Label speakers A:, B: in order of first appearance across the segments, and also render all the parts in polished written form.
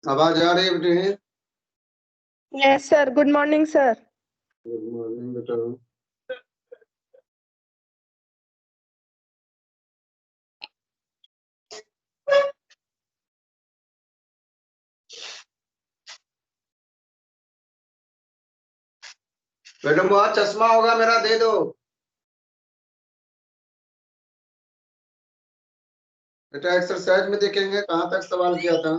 A: आवाज आ रही है बेटे?
B: Yes sir, good morning sir.
A: Good morning बेटा। मैडम वहां चश्मा होगा मेरा, दे दो बेटा। एक्सरसाइज में देखेंगे कहाँ तक सवाल किया था।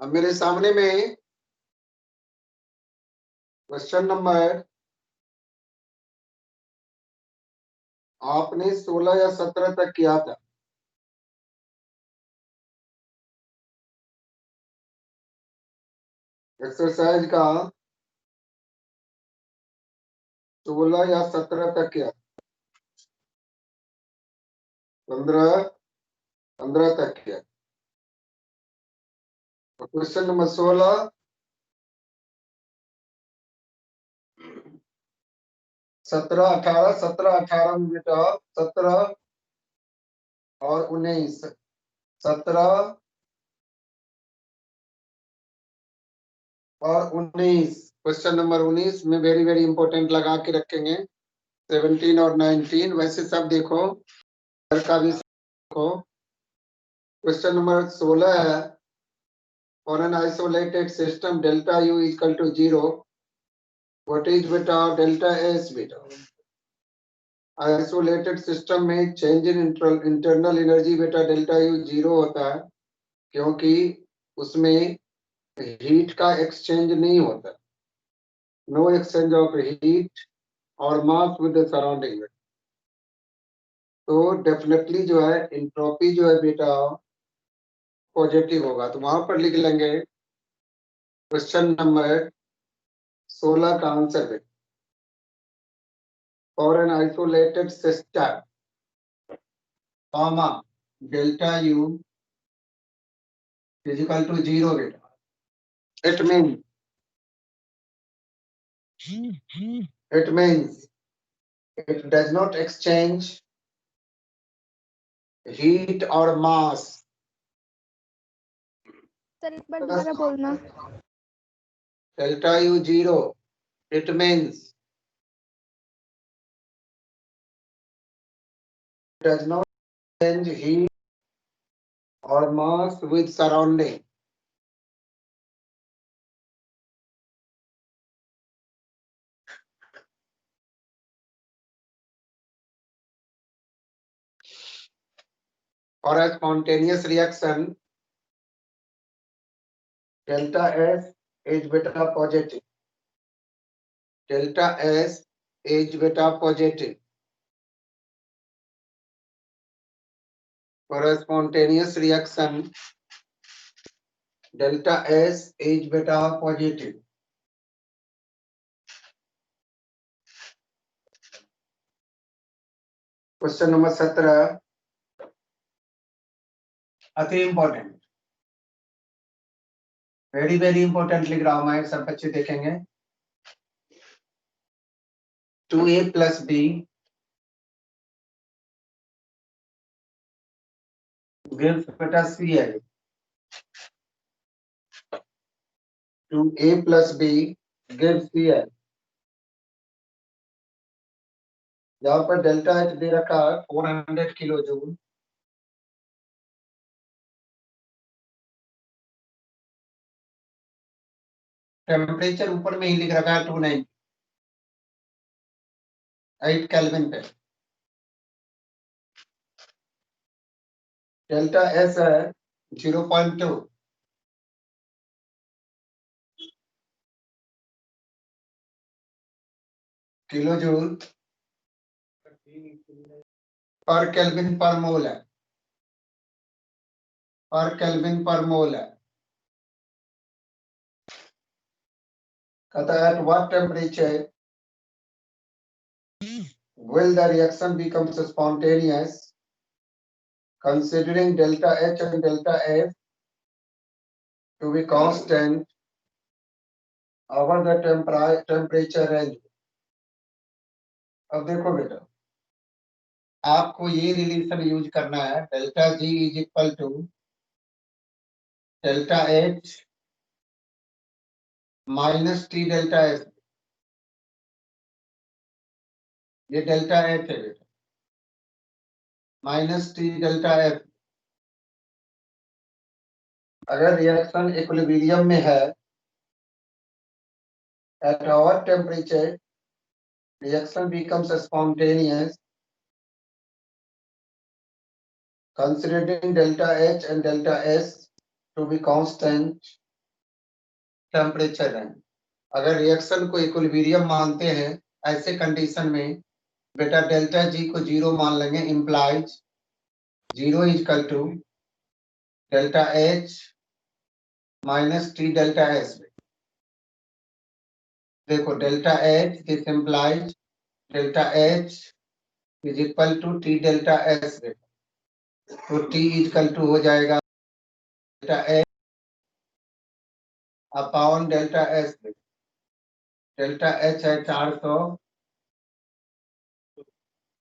A: अब मेरे सामने में क्वेश्चन नंबर आपने 16 या 17 तक किया था। एक्सरसाइज का 16 या 17 तक किया, 15 तक किया। क्वेश्चन नंबर 16, 17, 18, 17, 18 में बेटा 17 और 19, 17 और 19। क्वेश्चन नंबर 19 में वेरी वेरी इंपॉर्टेंट लगा के रखेंगे। 17 और 19 वैसे सब देखो, का भी देखो। क्वेश्चन नंबर 16 है, for an isolated system delta U equal to 0, what is बेटा डेल्टा एस बेटा। आइसोलेटेड सिस्टम में चेंज इन इंटरनल एनर्जी बेटा डेल्टा यू 0 होता है, क्योंकि उसमें हीट का एक्सचेंज नहीं होता, नो एक्सचेंज ऑफ हीट और मास विद द सराउंडिंग। तो डेफिनेटली जो है इंट्रोपी जो है बेटा पॉजिटिव होगा, तो वहां पर लिख लेंगे क्वेश्चन नंबर 16 का आंसर बेटा। For an isolated system comma delta U is equal to 0 बेटा, it means it does not exchange heat or mass।
B: Sir एक बार दोबारा बोलना।
A: Delta U 0, it means it does not exchange heat or mass with surrounding। For a spontaneous reaction, delta S is beta positive, delta S is beta positive। For a spontaneous reaction, delta S is beta positive। Question number 17 अति important, very very important लिख रहा हूं मैं, सब बच्चे देखेंगे। 2a plus b gives beta Cl। 2a plus b gives Cl। यहाँ पर डेल्टा एच दे रखा है 400 किलो जूल। टेम्परेचर ऊपर में ही लिख रखा है 298 केल्विन पे। डेल्टा एस है 0.2 kilo joule per kelvin per मोल है, पर केल्विन पर मोल है। कहता है at what temperature will the reaction become spontaneous considering delta H and delta F to be constant over the temperature range। अब देखो बेटा, आपको ये रिलेशन यूज करना है, delta G is equal to delta H minus T delta S. ये delta H है बेटा, माइनस टी डेल्टा एफ। अगर रिएक्शन इक्विलिब्रियम में है, at our temperature reaction becomes spontaneous considering delta H and delta S to be constant temperature range। अगर reaction को equilibrium मानते हैं, ऐसे कंडीशन में बेटा डेल्टा जी को 0 मान लेंगे, implies 0 is equal to delta H minus T delta S. देखो delta H this implies delta H is equal to T delta S. तो टी इज इक्वल टू हो जाएगा delta H upon delta S. Delta H है 400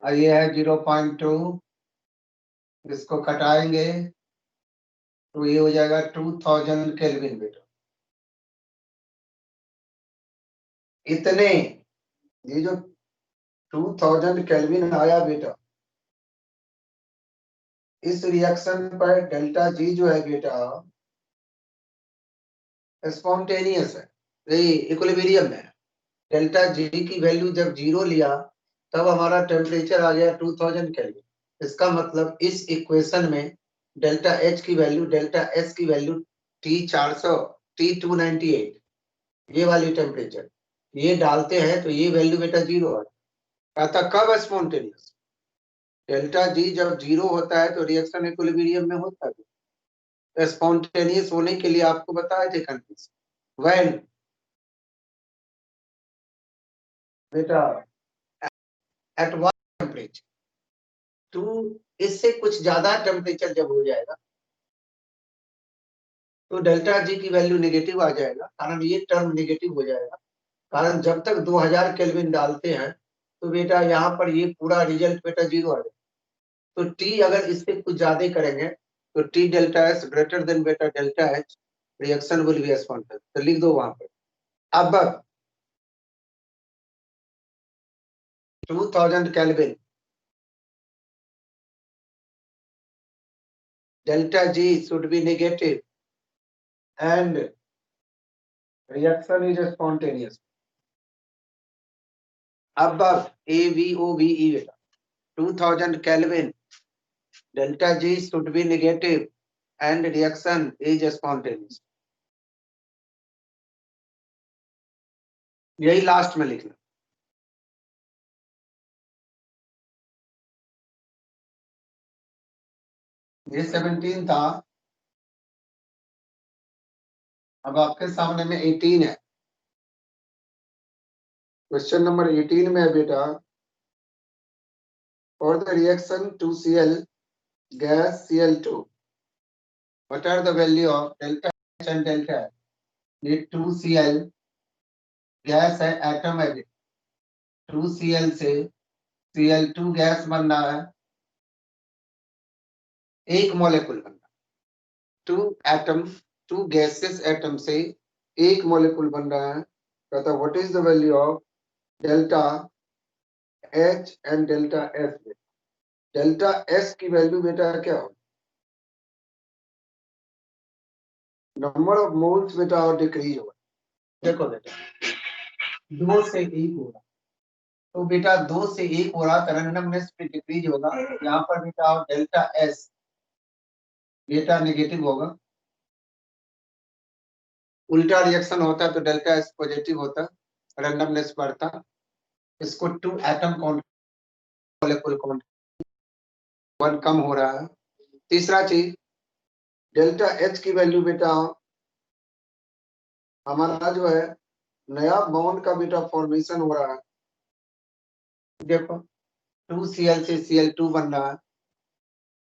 A: और ये है 0.2, इसको कटाएंगे तो ये हो जाएगा 2000 केल्विन बेटा। इतने ये जो 2000 केल्विन आया बेटा, इस रिएक्शन पर डेल्टा जी जो है बेटा स्पॉन्टेनियस है, ये इक्विलिब्रियम है। डेल्टा जी की वैल्यू जब 0 लिया तब हमारा टेम्परेचर आ गया 2000 केल्विन। इसका मतलब इस इक्वेशन में डेल्टा एच की वैल्यू, डेल्टा एस की वैल्यू T400 T298, ये वाली टेम्परेचर ये डालते हैं तो ये वैल्यू बेटा 0 है। कहता कब स्पॉन्टेनियस? डेल्टा जी जब 0 होता है तो रिएक्शन इक्विलिब्रियम में होता है। स्पॉन्टेनियस होने के लिए आपको बताए थे कंडीशन, व्हेन बेटा एट व्हाट टेम्परेचर, तो इससे कुछ ज्यादा टेम्परेचर जब हो जाएगा तो डेल्टा जी की वैल्यू नेगेटिव आ जाएगा, कारण ये टर्म नेगेटिव हो जाएगा। कारण जब तक 2000 केल्विन डालते हैं तो बेटा यहाँ पर ये पूरा रिजल्ट बेटा 0 आ जाएगा। तो टी अगर इससे कुछ ज्यादा करेंगे तो T delta S greater than बेटा delta H, reaction will be spontaneous. तो लिख दो वहां पर। अब 2000 kelvin delta G should be negative and reaction is spontaneous। Above AVOVE बेटा 2000 Kelvin, delta G should be negative and reaction is spontaneous। यही last में लिखना। ये 17 था, अब आपके सामने में 18 है। क्वेश्चन नंबर 18 में है बेटा, for the reaction 2Cl gas Cl2 what are the value of delta H and delta F? ये 2Cl गैस है, एटम है, 2Cl से Cl2 गैस बन रहा है, एक मॉलिक्यूल बन रहा है, 2 गैसेस एटम से एक मॉलिक्यूल बन रहा है। कहता what is the value of delta H and delta S. Delta S की वैल्यू बेटा क्या हो, नंबर ऑफ मोल्स बेटा और डिक्रीज होगा। देखो बेटा 2 से 1 होगा, तो बेटा 2 से 1 हो रहा, रैंडमनेस पे डिक्रीज होगा। यहाँ पर बेटा डेल्टा एस बेटा नेगेटिव होगा, उल्टा रिएक्शन होता है तो डेल्टा एस पॉजिटिव होता, रैंडमनेस बढ़ता। इसको 2 एटम काउंट, मॉलिक्यूल काउंट 1 कम हो रहा है। तीसरा चीज डेल्टा एच की वैल्यू बेटा हमारा जो है नया बॉन्ड का बेटा फॉर्मेशन हो रहा है। देखो 2Cl से Cl2 बन रहा है,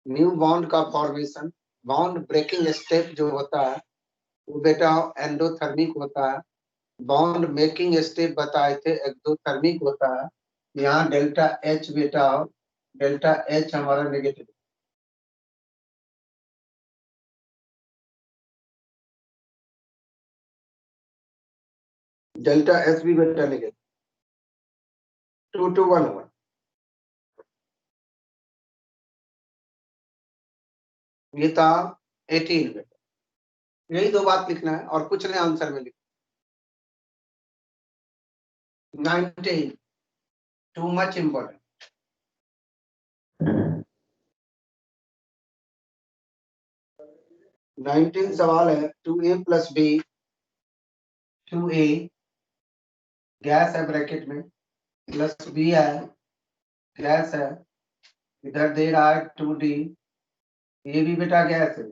A: न्यू बॉन्ड का फॉर्मेशन। बॉन्ड ब्रेकिंग स्टेप जो होता है वो बेटा एंडोथर्मिक होता है, बॉन्ड मेकिंग स्टेप बताए थे एक्सोथर्मिक होता है। यहाँ डेल्टा एच बेटा, डेल्टा एच हमारा नेगेटिव, डेल्टा एच भी बेटा नेगेटिव, 2 to 1 1। ये था 18 बेटा, यही दो बात लिखना है और कुछ नहीं आंसर में लिखना। 19 टू मच इंपॉर्टेंट। 19 सवाल है 2a + b, 2a गैस है ब्रैकेट में, प्लस b है गैस है, इधर दे रहा है 2d, ये भी बेटा गैस है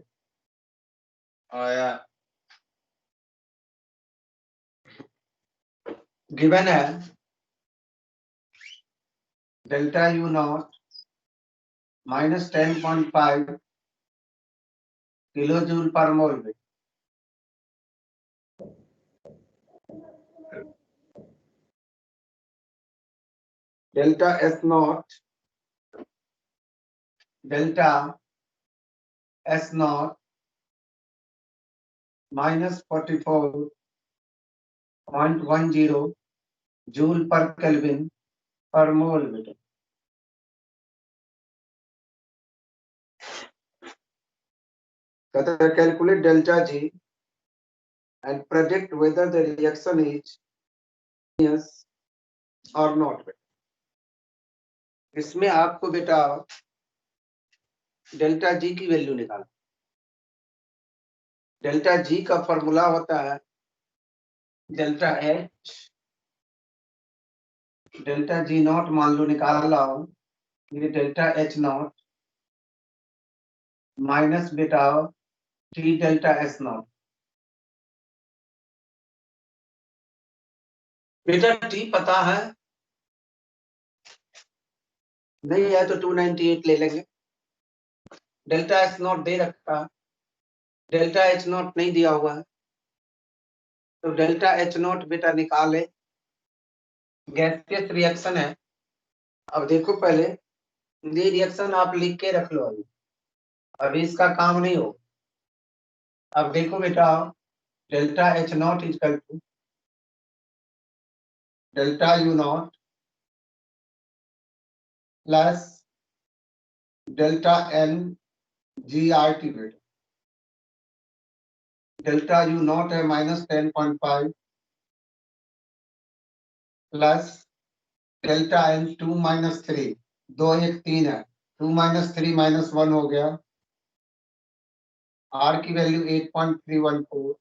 A: आया। गिवन है delta U not -10.5 kilo joule per mole में, delta S not, delta S not -44.10 joule per kelvin per mole बेटा। कहते हैं calculate delta G and predict whether the reaction is yes और नॉट। इसमें आपको बेटा डेल्टा जी की वैल्यू निकालना। डेल्टा जी का फॉर्मूला होता है delta H, delta G not मान लो निकाल रहा हूं, ये डेल्टा एच नॉट माइनस बेटा टी डेल्टा एस नॉट। बेटा टी पता है नहीं है तो 298 ले लेंगे। डेल्टा एस नॉट दे रखा है, डेल्टा एच नॉट नहीं दिया हुआ है, तो डेल्टा एच नॉट बेटा निकाले। गैसियस रिएक्शन है। अब देखो पहले ये रिएक्शन आप लिख के रख लो, अभी इसका काम नहीं हो। अब देखो बेटा delta H not equal to delta U not plus delta N G R T बेटा। डेल्टा यू नॉट है -10.5 प्लस डेल्टा एन 2 - 3, 2 1 3 है, 2 - 3 -1 हो गया। आर की वैल्यू 8.314,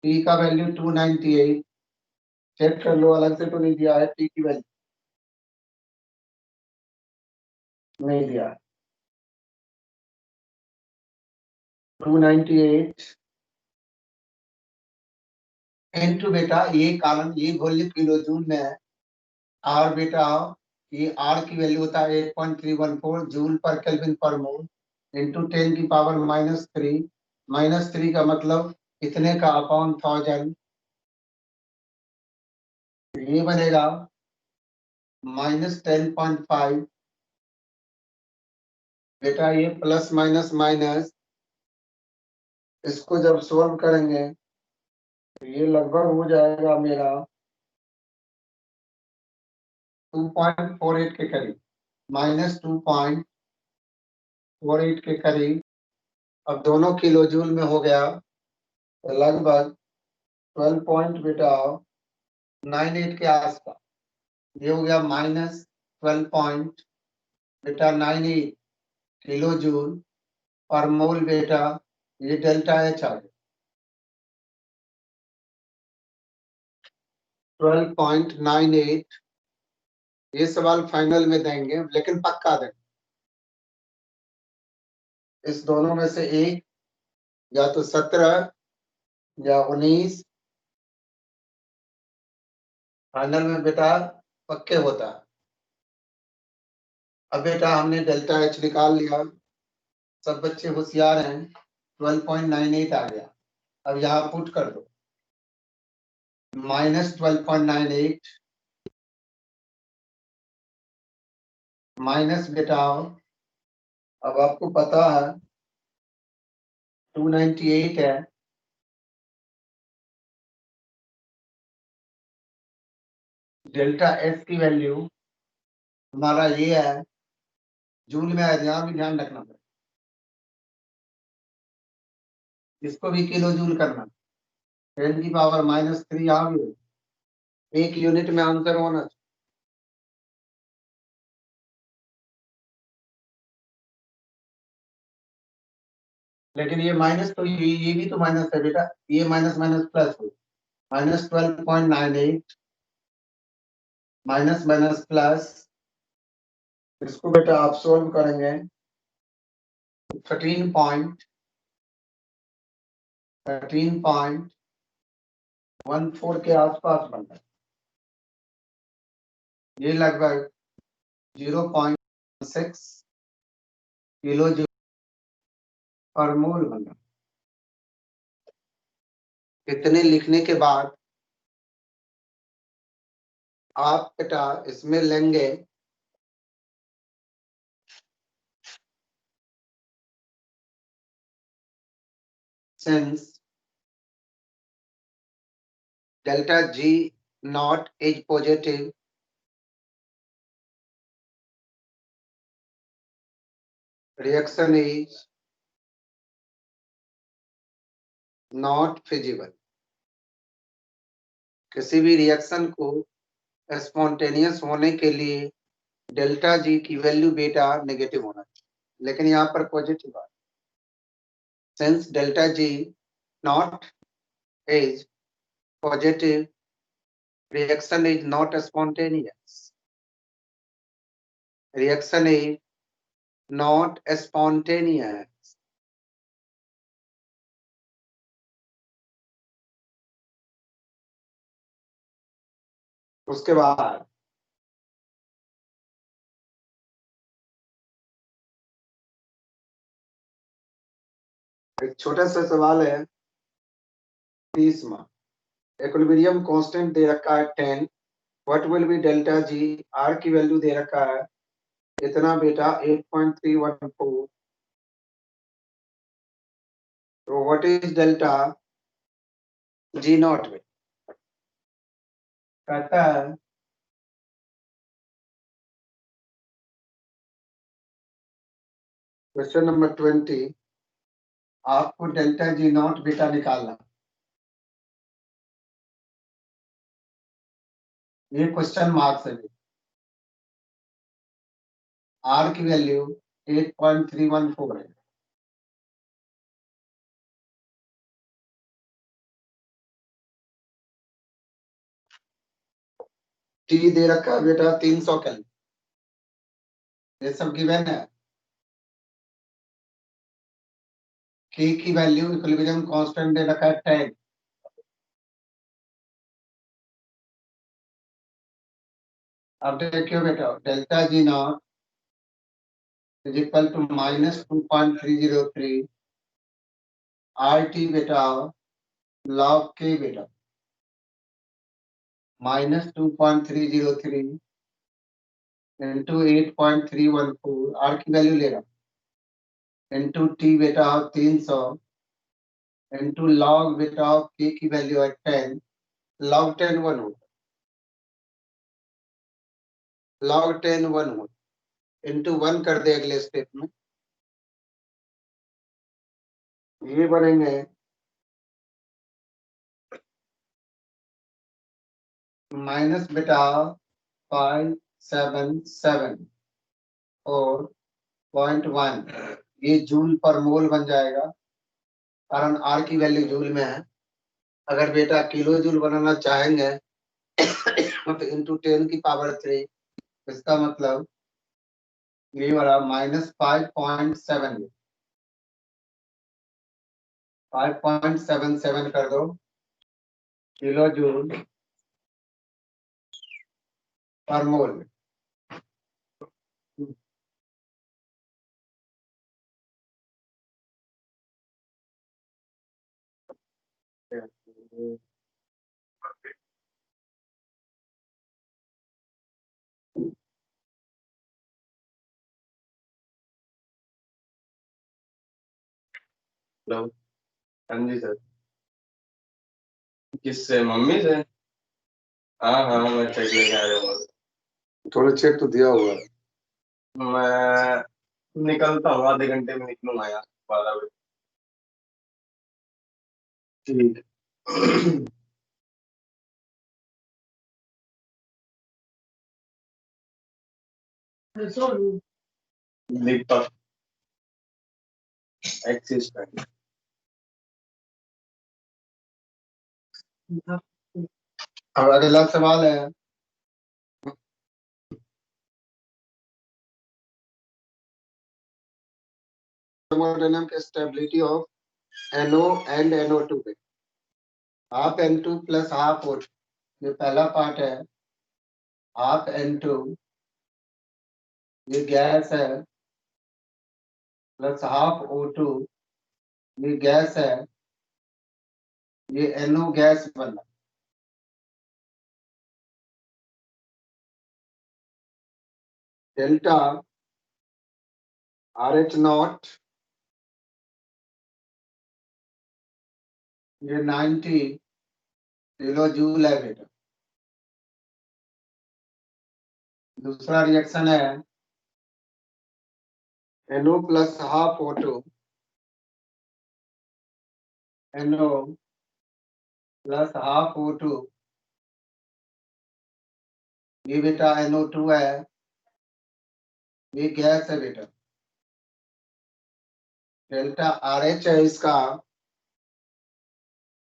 A: टी का वैल्यू 298। चेक कर लो, अलग से तो नहीं दिया है, टी की वैल्यू नहीं दिया है। 298 इनटू बेटा ये कारण ये वॉल्यूम किलो जूल में है, आर बेटा ये आर की वैल्यू होता है 8.314 joule per kelvin per mole into 10 की पावर -3, -3 का मतलब इतने का अपॉन 1000, ये बनेगा -10.5 बेटा, ये प्लस माइनस माइनस, इसको जब सोल्व करेंगे तो ये लगभग हो जाएगा मेरा 2.48 के करीब, -2.48 के करीब। अब दोनों किलो जूल में हो गया तो लगभग 12 पॉइंट बेटा 98 के आसपास। ये हो गया -12 पॉइंट बेटा 98 किलो जूल पर मोल बेटा, ये डेल्टा एच आ गया 12.98। ये सवाल फाइनल में देंगे लेकिन पक्का देंगे, इस दोनों में से एक, या तो 17 या 19 फाइनल में बेटा पक्के होता है। अब बेटा हमने डेल्टा एच निकाल लिया, सब बच्चे होशियार हैं, 12.98 आ गया। अब यहाँ पुट कर दो -12.98 माइनस बेटा, अब आपको पता है 298 है, डेल्टा एस की वैल्यू हमारा ये है, जूल में है, यहाँ भी ध्यान रखना पड़ेगा, इसको भी किलो जूल करना, 10 की पावर -3 यहाँ भी है। एक यूनिट में आंसर होना चाहिए। लेकिन ये माइनस तो ये भी तो माइनस है बेटा, ये माइनस माइनस प्लस हो, -12.98 माइनस माइनस प्लस, इसको बेटा आप सोल्व करेंगे 13.14 के आसपास बनता है, ये लगभग 0.6 किलो जूल पर मोल बन रहा। इतने लिखने के बाद आप बेटा इसमें लेंगे since delta G not is positive, reaction is not feasible। किसी भी रिएक्शन को स्पॉन्टेनियस होने के लिए डेल्टा जी की वैल्यू बेटा नेगेटिव होना चाहिए, लेकिन यहाँ पर पॉजिटिव है। Since delta G not is positive, reaction is not spontaneous, reaction is not spontaneous. उसके बाद एक छोटा सा सवाल है 30वां, इक्विलिब्रियम कांस्टेंट दे रखा है 10, what will be delta G, R की वैल्यू दे रखा है इतना बेटा 8.314, तो what is delta G not में कहता है क्वेश्चन नंबर 20, आपको डेल्टा जी नॉट बेटा निकालना। ये क्वेश्चन मार्क्स है, आर की वैल्यू 8.314 है, टी दे रखा है बेटा 300 केल्विन, ये सब गिवन है। के की वैल्यू इक्विलिब्रियम कांस्टेंट दे रखा है 10, अब देखियो बेटा delta G not is equal to -2.303 R T बेटा लॉग के बेटा -2.303 इंटू 8.314, आर की वैल्यू ले रहा इंटू टी बेटा 300 इंटू लॉग बेटा के की वैल्यू है 10, लॉग 10 1 हो, लॉग 10 1 हो, इंटू 1 कर दे अगले स्टेप में, ये बनेंगे माइनस बेटा 577 और 0.1, ये जूल पर मोल बन जाएगा, कारण आर की वैल्यू जूल में है। अगर बेटा किलो जूल बनाना चाहेंगे तो इंटू 10 की पावर 3, इसका मतलब ये वाला -5.77 कर दो किलो जूल पर मोल में।
C: हेलो। हाँ जी सर। किससे? मम्मी से? हाँ हाँ, मैं चेक लेके आ जाऊंगा।
A: थोड़ा चेक तो दिया हुआ है।
C: मैं निकलता हूँ, आधे घंटे में निकलूंगा यहाँ, 12 बजे।
A: ठीक।
C: दीपक, एक्सिस बैंक।
A: अब अगला सवाल है, thermodynamic stability of NO and NO2 पे half N2 plus half O2। ये पहला पार्ट है, हाफ N2 ये गैस है, प्लस हाफ O2 ये गैस है, ये NO गैस बना। डेल्टा RH नॉट ये 90 किलो जूल है बेटा। दूसरा रिएक्शन है NO plus half O2 NO plus half O2 ये बेटा NO2 है, ये गैस है बेटा। डेल्टा RH है इसका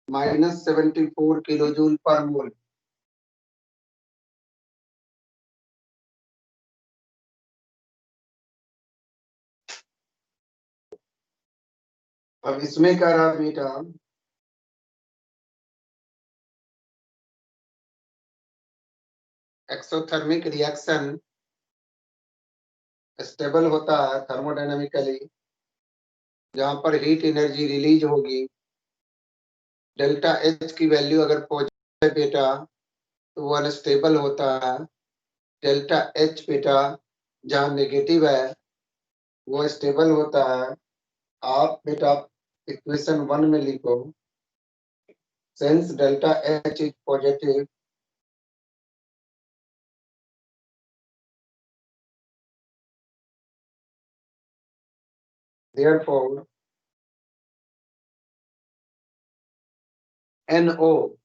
A: -74 किलो जूल पर मोल। अब इसमें क्या रहा बेटा, एक्सोथर्मिक रिएक्शन स्टेबल होता है थर्मोडायनामिकली, जहां पर हीट एनर्जी रिलीज होगी। डेल्टा H की वैल्यू अगर पहुंचे बेटा तो वो अनस्टेबल होता है। डेल्टा H बेटा जहां नेगेटिव है वो स्टेबल होता है। आप बेटा इक्वेशन 1 में लिखो, since delta H is positive, therefore NO,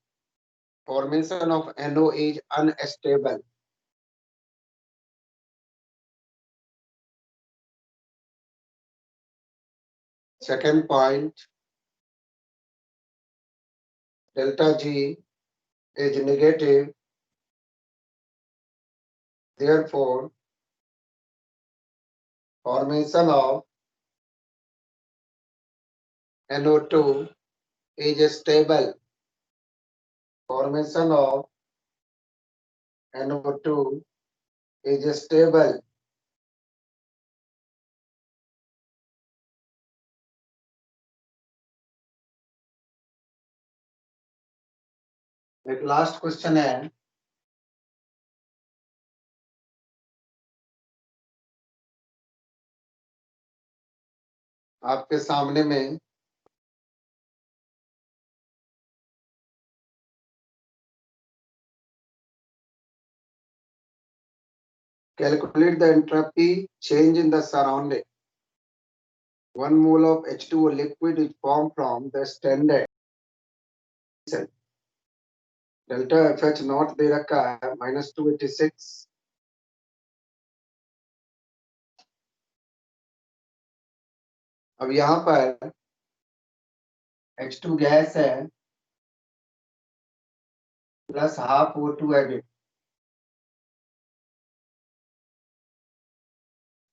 A: formation of NO is unstable. Second point, delta G is negative, therefore formation of NO2 is stable. Formation of NO2 is stable. एक last question है, आपके सामने में calculate the entropy change in the surrounding. 1 mole of H2O liquid is formed from the standard delta FH not they रखा है -286। अब यहाँ पर H2 गैस है प्लस हाफ O2 है बेटा,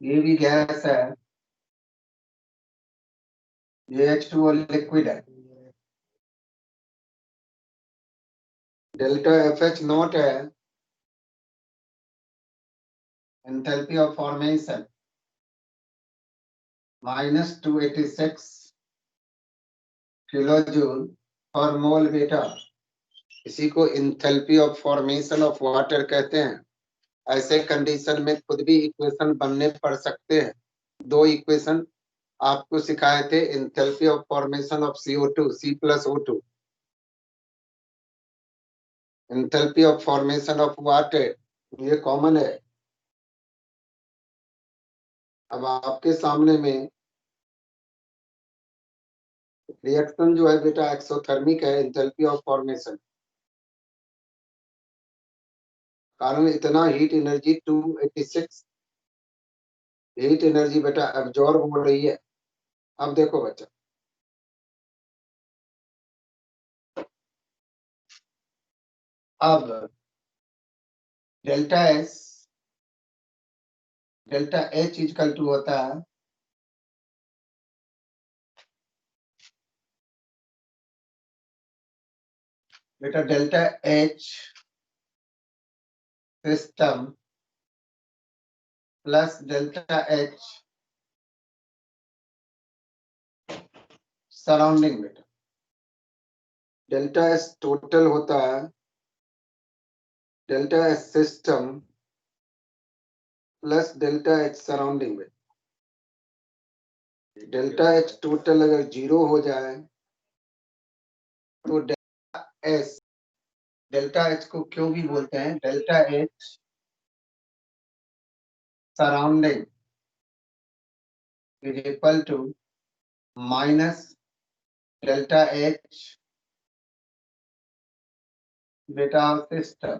A: ये भी गैस है, ये H2O लिक्विड है। डेल्टा FH नॉट है enthalpy of formation minus 286 kilojoule पर मोल बेटा। इसी को enthalpy of formation of water कहते हैं। ऐसे कंडीशन में खुद भी इक्वेशन बनने पड़ सकते हैं। दो इक्वेशन आपको सिखाए थे, enthalpy of formation of CO2 C+O2, enthalpy of formation of water, ये कॉमन है। अब आपके सामने में रिएक्शन जो है बेटा एक्सोथर्मिक है, इंथैल्पी ऑफ फॉर्मेशन, कारण इतना हीट एनर्जी 286 हीट एनर्जी बेटा एब्जॉर्ब हो रही है। अब देखो बच्चा, अब डेल्टा H इक्वल टू होता है बेटा delta H system plus delta H surrounding. बेटा डेल्टा S टोटल होता है delta S system plus delta H surrounding. में डेल्टा H टोटल अगर 0 हो जाए तो डेल्टा H को क्यों भी बोलते हैं delta H surrounding is equal to minus delta H बेटा सिस्टम।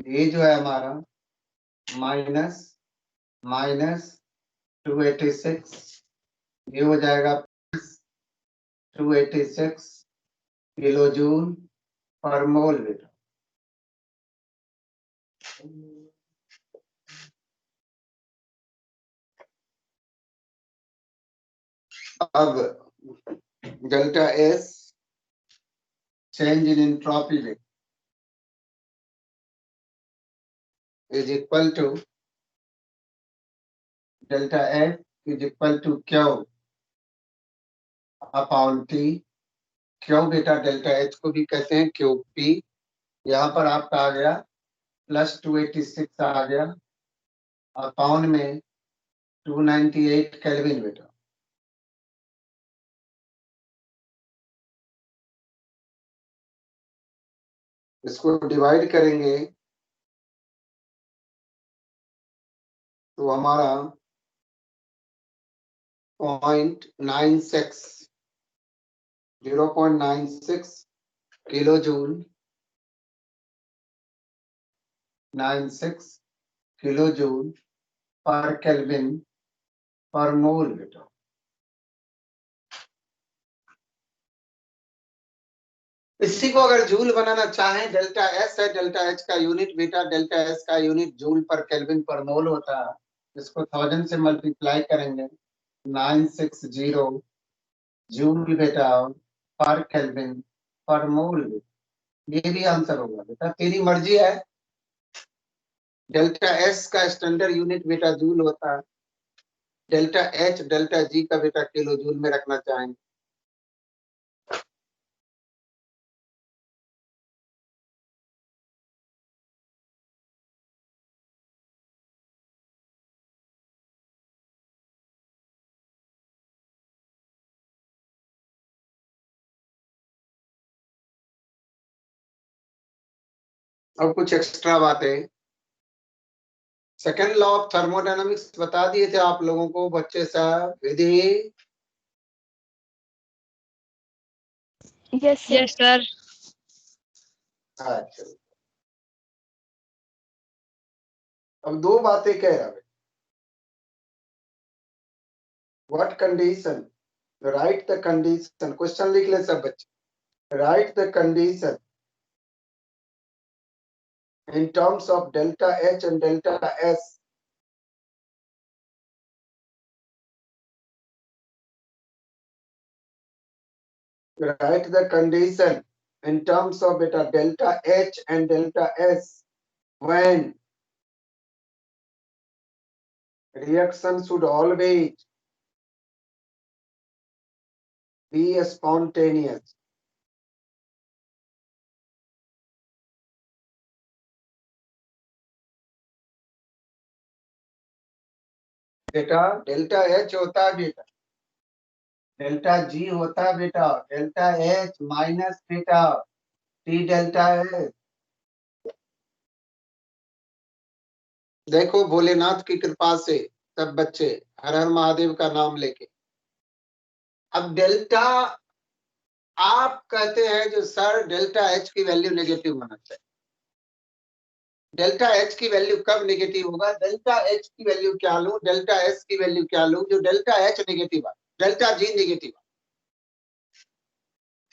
A: ये जो है हमारा माइनस 286, ये हो जाएगा 286 किलो जूल पर मोल बेटा। अब delta S change in entropy में is equal to delta F is equal to Q upon T। क्यों बेटा डेल्टा H को भी कहते हैं QP। यहाँ पर आपका आ गया प्लस 286 आ गया अपॉन में 298 केल्विन बेटा। इसको डिवाइड करेंगे तो हमारा 0.96 kilo joule 96 kilo joule per kelvin per mole बेटा। इसी को अगर जूल बनाना चाहें, डेल्टा S है, डेल्टा H का यूनिट बेटा, डेल्टा S का unit joule per kelvin per मोल होता है। इसको 1000 से मल्टीप्लाई करेंगे 960 जूल बेटा पर केल्विन पर मोल। ये भी आंसर होगा बेटा, तेरी मर्जी है। डेल्टा S का स्टैंडर्ड यूनिट बेटा जूल होता है, डेल्टा H डेल्टा G का बेटा किलो जूल में रखना चाहेंगे। अब कुछ एक्स्ट्रा बातें, सेकेंड लॉ ऑफ थर्मोडायनामिक्स बता दिए थे आप लोगों को बच्चे साहब, विधि।
B: Yes, sir.
D: Yes, sir.
A: अच्छा, अब दो बातें कह रहा है। What condition, right the condition, question लिख ले सब बच्चे। Right the condition in terms of delta H and delta S write the condition in terms of beta delta H and delta S when reaction should always be spontaneous. बेटा delta H होता है बेटा, delta जी होता है बेटा, delta H minus बेटा T delta H. देखो भोलेनाथ की कृपा से सब बच्चे हर हर महादेव का नाम लेके, अब डेल्टा आप कहते हैं जो सर डेल्टा एच की वैल्यू नेगेटिव होना चाहिए। डेल्टा एच की वैल्यू कब नेगेटिव होगा? डेल्टा एच की वैल्यू क्या लूं, डेल्टा एस की वैल्यू क्या लूं, जो डेल्टा एच नेगेटिव है, डेल्टा जी नेगेटिव है,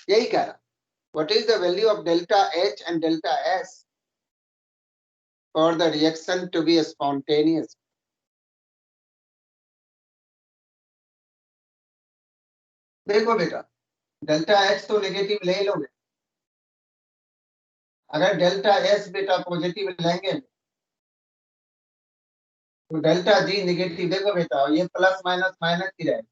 A: यही कह रहा। What is the value of delta H and delta S for the reaction to be spontaneous? देखो बेटा डेल्टा एच तो नेगेटिव ले लोगे, अगर डेल्टा एस बेटा पॉजिटिव लेंगे तो डेल्टा जी नेगेटिव। देखो बेटा ये प्लस माइनस माइनस की रहेगी,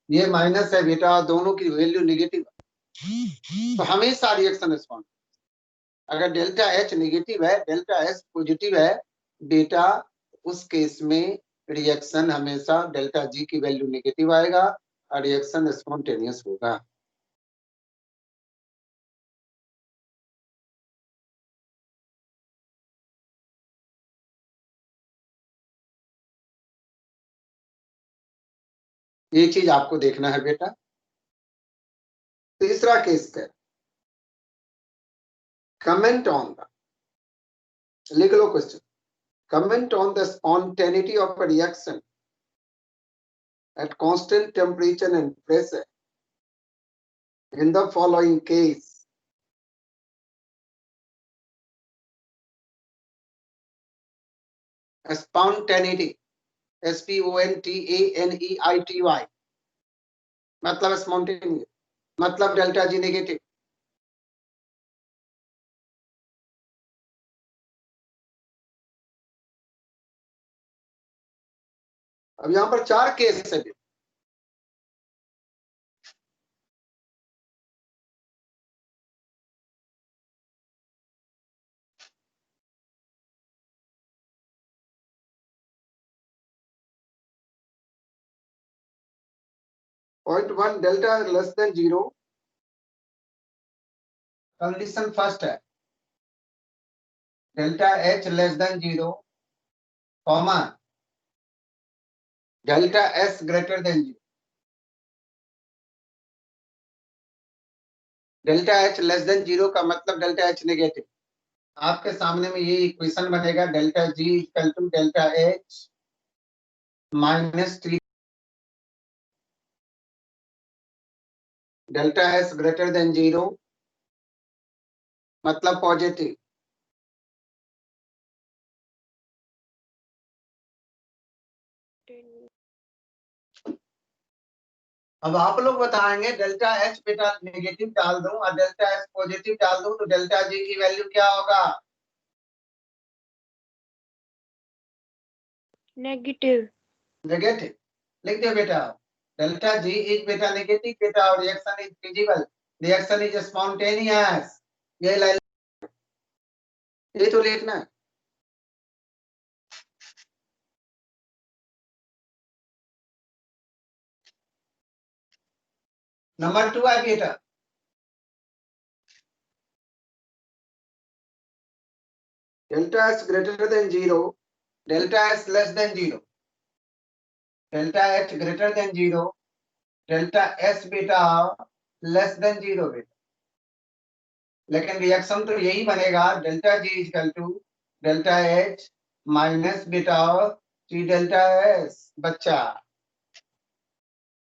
A: ये माइनस है बेटा, दोनों की वैल्यू नेगेटिव है, तो हमेशा रिएक्शन स्पॉन्टेनियस। अगर डेल्टा एच नेगेटिव है डेल्टा एस पॉजिटिव है बेटा, उस केस में रिएक्शन हमेशा डेल्टा जी की वैल्यू नेगेटिव आएगा और रिएक्शन स्पॉन्टेनियस होगा। ये चीज आपको देखना है बेटा। तीसरा केस है, कमेंट ऑन द, लिख लो question, comment on the spontaneity of a reaction at constant temperature and pressure in the following case. Spontaneity, SPONTANEITY, मतलब स्पॉन्टेनियस, मतलब डेल्टा जी नेगेटिव। अब यहां पर चार केस है। Point one, delta less than zero, condition first है delta H less than zero, comma delta S greater than zero. Delta H less than zero का मतलब डेल्टा एच नेगेटिव। आपके सामने में ये इक्वेशन बनेगा, delta G equal to delta H minus T, delta S greater than zero मतलब positive. अब आप लोग बताएंगे डेल्टा एच बेटा नेगेटिव डाल दूं और डेल्टा एस पॉजिटिव डाल दूं तो डेल्टा जी की वैल्यू क्या होगा?
B: नेगेटिव।
A: नेगेटिव लिख दो बेटा, डेल्टा जी इज बेटा नेगेटिव बेटा और reaction is feasible, reaction is spontaneous, ये लाइन ये तो लिखना है। नंबर टू है बेटा, delta S greater than zero, delta S less than zero, delta H greater than zero, delta S बेटा लेस देन जीरो बेटा। लेकिन रिएक्शन तो यही बनेगा, delta G equal to delta H minus बेटा टी डेल्टा एस। बच्चा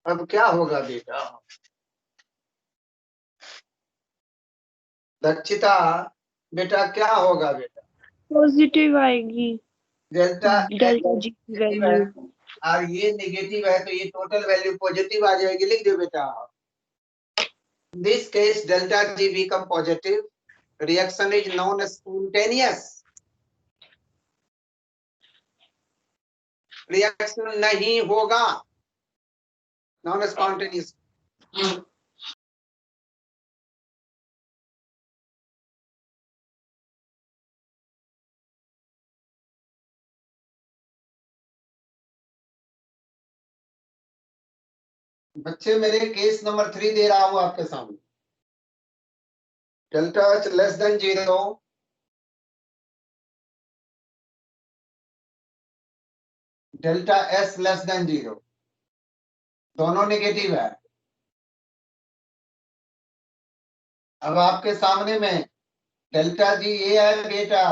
A: अब क्या होगा बेटा? दक्षिता बेटा क्या होगा बेटा?
B: पॉजिटिव आएगी
A: डेल्टा
B: डेल्टा जी की वैल्यू।
A: और ये नेगेटिव है तो ये टोटल वैल्यू पॉजिटिव आ जाएगी, लिख दो बेटा। This case delta G become positive, reaction is non spontaneous. Reaction नहीं होगा, नॉन स्पॉन्टेनियस। बच्चे मेरे केस नंबर 3 दे रहा हूं आपके सामने। Delta H less then 0, delta S less then 0, दोनों नेगेटिव है। अब आपके सामने में डेल्टा जी ये है बेटा,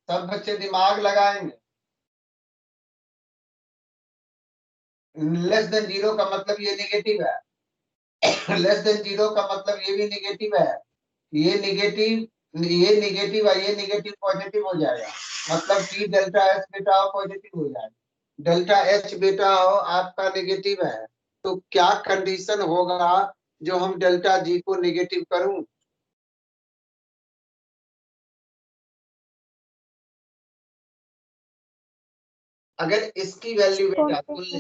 A: सब बच्चे दिमाग लगाएंगे। लेस देन 0 का मतलब ये नेगेटिव है, लेस देन 0 का मतलब ये भी नेगेटिव है, ये नेगेटिव है, ये नेगेटिव पॉजिटिव हो जाएगा, मतलब टी डेल्टा एच बेटा पॉजिटिव हो जाएगा, डेल्टा एच बेटा हो आपका नेगेटिव है। तो क्या कंडीशन होगा जो हम डेल्टा जी को नेगेटिव करूं? अगर इसकी वैल्यू बेटा सुन ले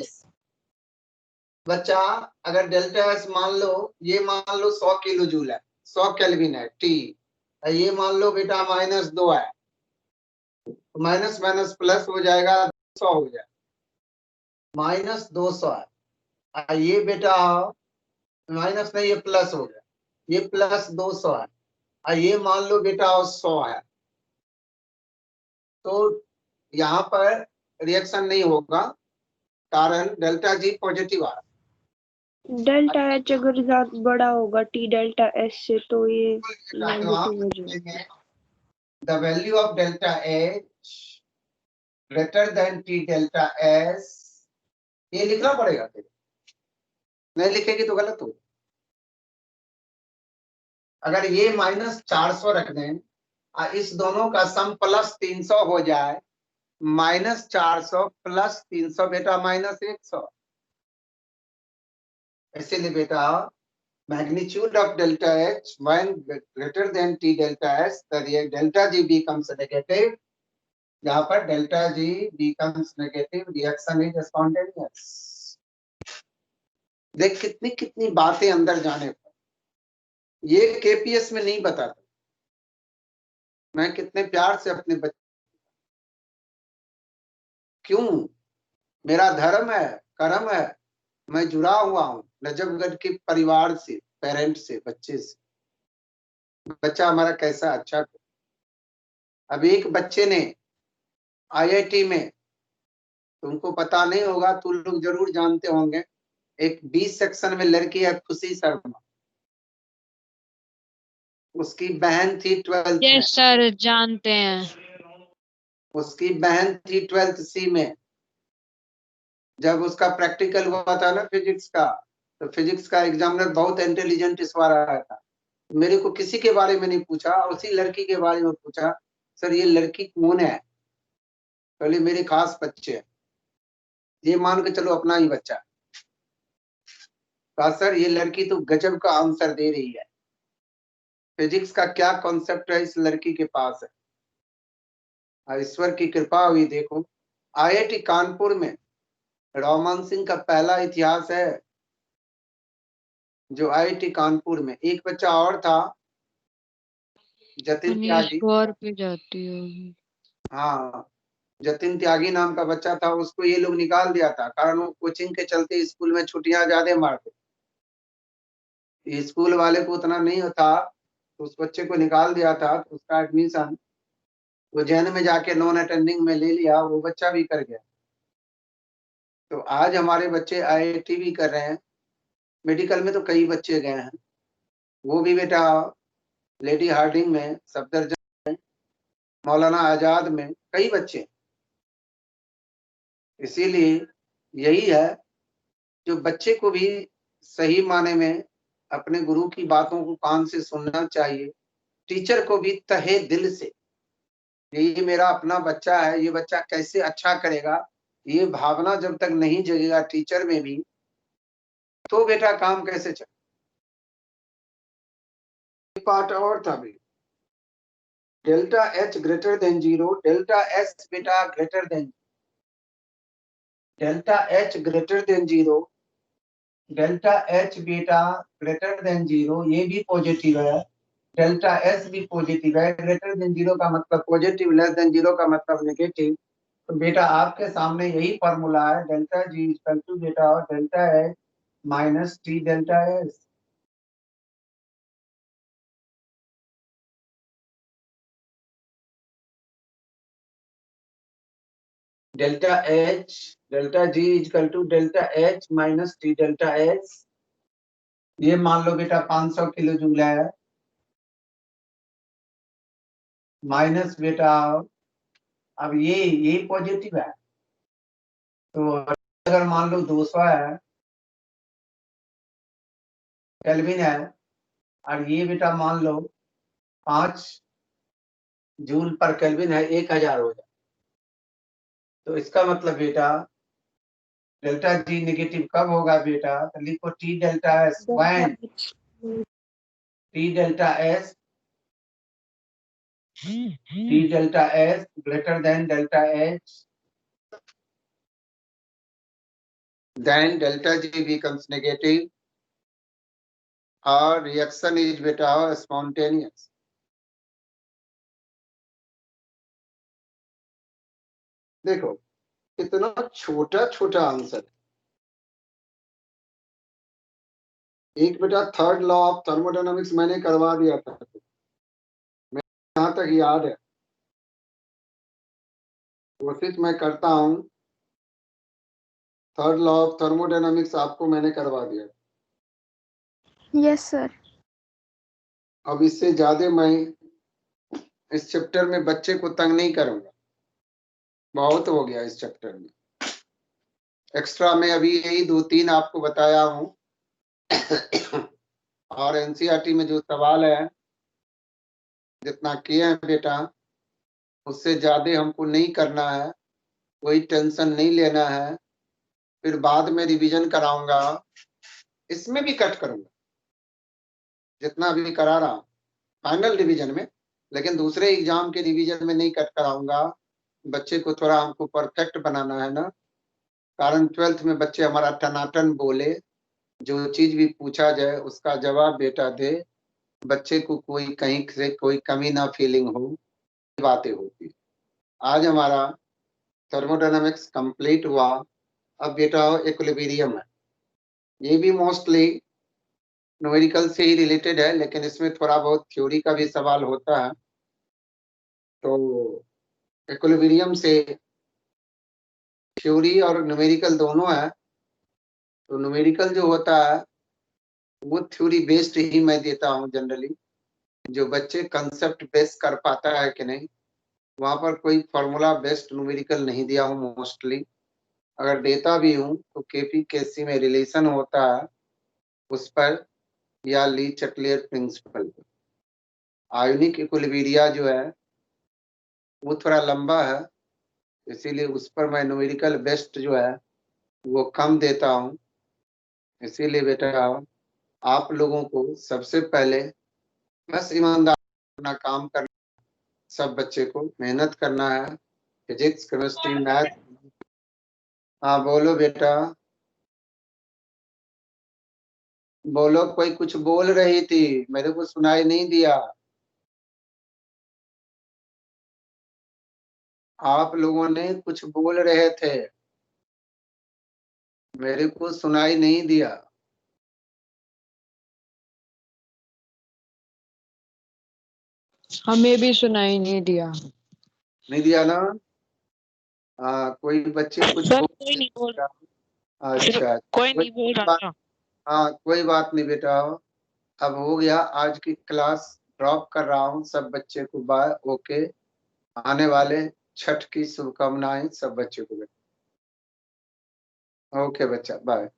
A: बच्चा, अगर डेल्टा एस मान लो, ये मान लो 100 किलो जूल है, 100 केल्विन है टी, ये मान लो बेटा -2 है, तो माइनस माइनस प्लस हो जाएगा, 200 हो जाएगा, -200 है। ये बेटा माइनस नहीं, ये प्लस हो गया, ये +200 है, ये मान लो बेटा 100 है, तो यहाँ पर रिएक्शन नहीं होगा, कारण डेल्टा जी पॉजिटिव आ रहा है।
B: डेल्टा एच अगर ज्यादा बड़ा होगा टी डेल्टा एस से तो ये नेगेटिव हो जाएगा।
A: The value of delta H greater than T delta S, ये लिखना पड़ेगा तेरे, नहीं लिखेगी तो गलत हो। अगर ये -400 रख दें, इस दोनों का सम +300 हो जाए, -400 + 300 बेटा -100, इसीलिए बेटा magnitude of delta H when greater than T delta S, the delta G becomes negative, यहाँ पर delta G becomes negative, reaction is spontaneous। देख कितनी कितनी बातें अंदर जाने पर, ये केपीएस में नहीं बताता। मैं कितने प्यार से अपने बच्चे, क्यों, मेरा धर्म है, कर्म है, मैं जुड़ा हुआ हूँ नजफगढ़ के परिवार से, पेरेंट से, बच्चे से, बच्चा हमारा कैसा अच्छा। अब एक बच्चे ने आईआईटी में, तुमको पता नहीं होगा, तुम लोग जरूर जानते होंगे, एक बी सेक्शन में लड़की है खुशी शर्मा, उसकी बहन थी 12th में।
D: सर जानते हैं।
A: उसकी बहन थी 12th सी में। जब उसका प्रैक्टिकल हुआ था ना फिजिक्स का, तो फिजिक्स का एग्जामिनर बहुत इंटेलिजेंट इस बार आया था, मेरे को किसी के बारे में नहीं पूछा, उसी लड़की के बारे में पूछा, सर ये लड़की कौन है? पहले मेरे खास बच्चे हैं, ये मान के चलो अपना ही बच्चा। कहा सर ये लड़की तो गजब का आंसर दे रही है, फिजिक्स का क्या कॉन्सेप्ट है इस लड़की के पास है। ईश्वर की कृपा हुई, देखो आईआईटी कानपुर में रमन सिंह का पहला इतिहास है, जो आईआईटी कानपुर में। एक बच्चा और था जतिन त्यागी,
D: पे जाती होगी।
A: हाँ जतिन त्यागी नाम का बच्चा था, उसको ये लोग निकाल दिया था, कारण वो कोचिंग के चलते स्कूल में छुट्टियां ज्यादा मारते, स्कूल वाले को उतना नहीं था, तो उस बच्चे को निकाल दिया था, तो उसका एडमिशन वो जैन में जाके नॉन अटेंडिंग में ले लिया, वो बच्चा भी कर गया। तो आज हमारे बच्चे आईआईटी भी कर रहे हैं, मेडिकल में तो कई बच्चे गए हैं, वो भी बेटा लेडी हार्डिंग में, सफदरजंग में, मौलाना आजाद में, कई बच्चे। इसीलिए यही है, जो बच्चे को भी सही माने में अपने गुरु की बातों को कान से सुनना चाहिए, टीचर को भी तहे दिल से, ये मेरा अपना बच्चा है, ये बच्चा कैसे अच्छा करेगा, ये भावना जब तक नहीं जगेगा टीचर में भी, तो बेटा काम कैसे चले। पार्ट और था भी, delta H greater than 0, delta S बेटा greater than, delta H greater than 0, delta H बेटा ग्रेटर देन 0, ये भी पॉजिटिव है, डेल्टा एस भी पॉजिटिव है। ग्रेटर देन 0 का मतलब पॉजिटिव, लेस देन 0 का मतलब नेगेटिव। तो बेटा आपके सामने यही फॉर्मूला है, डेल्टा जी इक्वल टू बेटा delta H minus T delta S. Delta H delta G equal to delta H minus T delta S. ये मान लो बेटा 500 किलो जूल है, माइनस बेटा अब ये पॉजिटिव है, तो अगर मान लो 200 है केल्विन है, और ये बेटा मान लो 5 जूल पर केल्विन है, 1000 हो जाए। तो इसका मतलब बेटा डेल्टा जी नेगेटिव कब होगा बेटा, तो लिखो T delta S when T delta S T delta S greater than delta H, then delta G becomes negative और reaction is बेटा spontaneous। देखो कितना छोटा छोटा आंसर। एक बेटा थर्ड लॉ ऑफ थर्मोडायनामिक्स मैंने करवा दिया था, यहाँ तक याद है, कोशिश मैं करता हूँ। थर्ड लॉ ऑफ थर्मोडायनामिक्स आपको मैंने करवा दिया।
B: Yes sir.
A: अब इससे ज्यादा मैं इस चैप्टर में बच्चे को तंग नहीं करूंगा, बहुत हो गया इस चैप्टर में। एक्स्ट्रा में अभी यही 2-3 आपको बताया हूँ और एनसीईआरटी में जो सवाल है जितना किए हैं बेटा, उससे ज्यादा हमको नहीं करना है, कोई टेंशन नहीं लेना है। फिर बाद में रिवीजन कराऊंगा, इसमें भी कट करूंगा जितना भी करा रहा हूं फाइनल रिवीजन में, लेकिन दूसरे एग्जाम के रिवीजन में नहीं कट कराऊंगा। बच्चे को थोड़ा हमको परफेक्ट बनाना है ना, कारण 12th में बच्चे हमारा टनाटन बोले, जो चीज भी पूछा जाए उसका जवाब बेटा दे, बच्चे को कोई कहीं से कोई कमी ना फीलिंग हो, बातें होती। आज हमारा थर्मोडायनामिक्स कंप्लीट हुआ। अब बेटा इक्विलिब्रियम है, ये भी मोस्टली न्यूमेरिकल से ही रिलेटेड है, लेकिन इसमें थोड़ा बहुत थ्योरी का भी सवाल होता है। तो इक्विलिब्रियम से थ्योरी और न्यूमेरिकल दोनों है। तो न्यूमेरिकल जो होता है वो थ्योरी बेस्ड ही मैं देता हूँ जनरली, जो बच्चे कंसेप्ट बेस कर पाता है कि नहीं, वहां पर कोई फॉर्मूला बेस्ड न्यूमेरिकल नहीं दिया हूँ मोस्टली। अगर देता भी हूँ तो केपी केसी में रिलेशन होता है उस पर, या ली चटलियर प्रिंसिपल पर। आयोनिक इक्विलिब्रिया जो है वो थोड़ा लंबा है, इसीलिए उस पर मैं न्यूमेरिकल बेस्ड जो है वो कम देता हूँ। इसीलिए बेटा आप लोगों को सबसे पहले बस ईमानदार अपना काम करना, सब बच्चे को मेहनत करना है। Physics chemistry math. हाँ बोलो बेटा, बोलो, कोई कुछ बोल रही थी, मेरे को सुनाई नहीं दिया। आप लोगों ने कुछ बोल रहे थे, मेरे को सुनाई नहीं दिया।
D: हमें भी सुनाई नहीं दिया।
A: नहीं दिया ना? कोई बच्चे कुछ
D: सर
A: बोल
D: कोई नहीं बोल
A: अच्छा
D: कोई नहीं बोल रहा था।
A: हाँ कोई बात नहीं बेटा, अब हो गया। आज की क्लास ड्रॉप कर रहा हूँ, सब बच्चे को बाय। ओके, आने वाले छठ की शुभकामनाएं सब बच्चे को। ओके बच्चा, बाय।